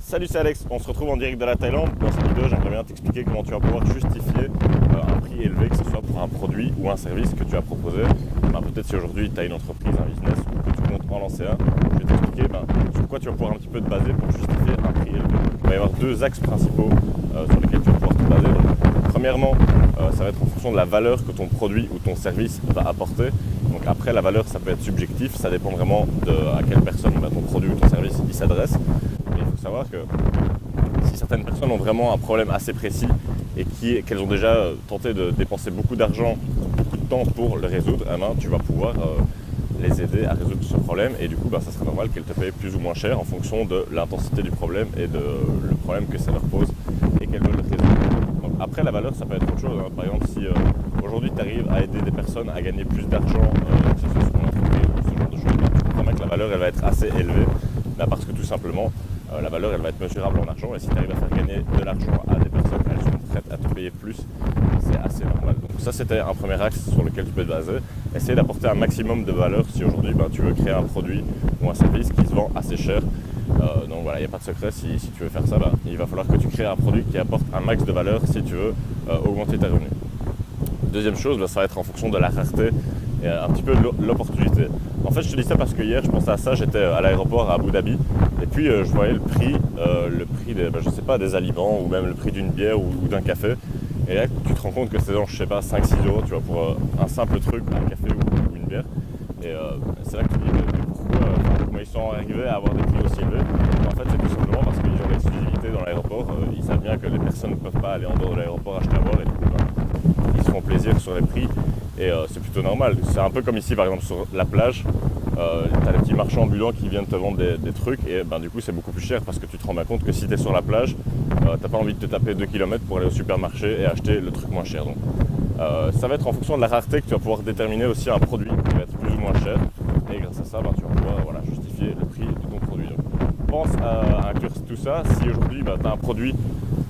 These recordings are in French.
Salut, c'est Alex, on se retrouve en direct de la Thaïlande. Dans cette vidéo, j'aimerais bien t'expliquer comment tu vas pouvoir justifier un prix élevé, que ce soit pour un produit ou un service que tu as proposé. Peut-être si aujourd'hui tu as une entreprise, un business ou que tu comptes en lancer un, je vais t'expliquer sur quoi tu vas pouvoir un petit peu te baser pour justifier un prix élevé. Il va y avoir deux axes principaux sur lesquels tu vas pouvoir te baser. Donc, premièrement, ça va être en fonction de la valeur que ton produit ou ton service va apporter. Donc après, la valeur, ça peut être subjectif, ça dépend vraiment de à quelle personne ton produit ou ton service il s'adresse. Mais il faut savoir que si certaines personnes ont vraiment un problème assez précis et qu'elles ont déjà tenté de dépenser beaucoup d'argent, beaucoup de temps pour le résoudre, tu vas pouvoir les aider à résoudre ce problème et du coup ça sera normal qu'elles te payent plus ou moins cher en fonction de l'intensité du problème et de le problème que ça leur pose et qu'elles veulent le résoudre. Donc après, la valeur, ça peut être autre chose. Par exemple, si aujourd'hui tu arrives à aider des personnes à gagner plus d'argent, que ce soit sur une entreprise ou ce genre de choses, tu comprends bien que la valeur elle va être assez élevée, parce que tout simplement la valeur elle va être mesurable en argent et si tu arrives à faire gagner de l'argent à des personnes, elles sont prêtes à te payer plus, c'est assez normal. Donc ça, c'était un premier axe sur lequel tu peux te baser. Essayer d'apporter un maximum de valeur si aujourd'hui tu veux créer un produit ou un service qui se vend assez cher. Donc voilà, il n'y a pas de secret, si tu veux faire ça, il va falloir que tu crées un produit qui apporte un max de valeur si tu veux augmenter tes revenus. Deuxième chose, ça va être en fonction de la rareté et un petit peu de l'opportunité. En fait, je te dis ça parce que hier, je pensais à ça, j'étais à l'aéroport à Abu Dhabi et puis je voyais le prix des, je sais pas, des aliments ou même le prix d'une bière ou d'un café. Et là, tu te rends compte que c'est genre, je sais pas, 5-6 euros, tu vois, pour un simple truc, un café ou une bière. Et c'est là que tu te dis comment ils sont arrivés à avoir des prix aussi élevés. En fait, c'est tout simplement parce qu'ils ont l'exclusivité dans l'aéroport. Ils savent bien que les personnes ne peuvent pas aller en dehors de l'aéroport acheter à boire et du coup, ils se font plaisir sur les prix et c'est plutôt normal. C'est un peu comme ici, par exemple, sur la plage. Tu as des petits marchands ambulants qui viennent te vendre des trucs et du coup c'est beaucoup plus cher parce que tu te rends bien compte que si tu es sur la plage, t'as pas envie de te taper 2 km pour aller au supermarché et acheter le truc moins cher. Donc, ça va être en fonction de la rareté que tu vas pouvoir déterminer aussi un produit qui va être plus ou moins cher et grâce à ça tu vas pouvoir justifier le prix de ton produit. Donc, pense à inclure tout ça. Si aujourd'hui tu as un produit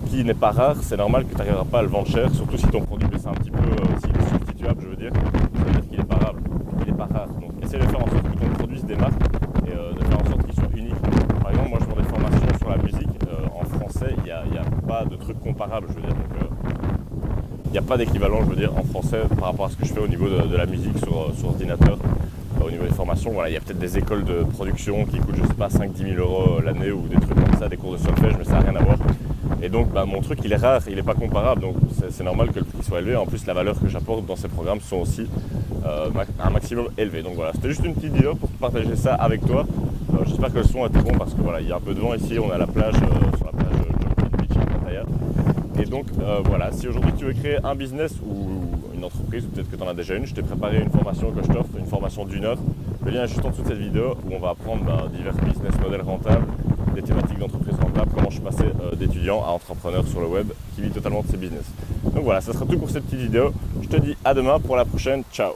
qui n'est pas rare, c'est normal que tu n'arriveras pas à le vendre cher, surtout si ton produit baisse un petit peu, s'il est substituable, je veux dire, ça veut dire qu'il n'est pas rare. Donc essaie de faire en sorte que ton produit se démarque et de faire en sorte qu'il soit unique. Par exemple, moi je vends des formations sur la musique, en français il n'y a pas de truc comparable, je veux dire. Donc il n'y a pas d'équivalent, je veux dire, en français par rapport à ce que je fais au niveau de la musique sur ordinateur. Au niveau des formations, il y a peut-être des écoles de production qui coûtent, je sais pas, 5-10 000 euros l'année ou des trucs comme ça, des cours de solfège, mais ça n'a rien à voir. Et donc mon truc il est rare, il n'est pas comparable, donc c'est normal que le prix soit élevé. En plus la valeur que j'apporte dans ces programmes sont aussi un maximum élevé. Donc voilà, c'était juste une petite vidéo pour partager ça avec toi. J'espère que le son était bon parce que il y a un peu de vent ici, on est à la plage, sur la plage Jumping Beach à Pattaya. Et donc voilà, si aujourd'hui tu veux créer un business ou une entreprise, ou peut-être que tu en as déjà une, je t'ai préparé une formation que je t'offre, une formation d'1 heure. Le lien est juste en dessous de cette vidéo où on va apprendre divers business models rentables, des thématiques d'entreprise rentable, comment je suis passé d'étudiant à entrepreneur sur le web qui vit totalement de ses business. Donc voilà, ça sera tout pour cette petite vidéo. Je te dis à demain pour la prochaine. Ciao.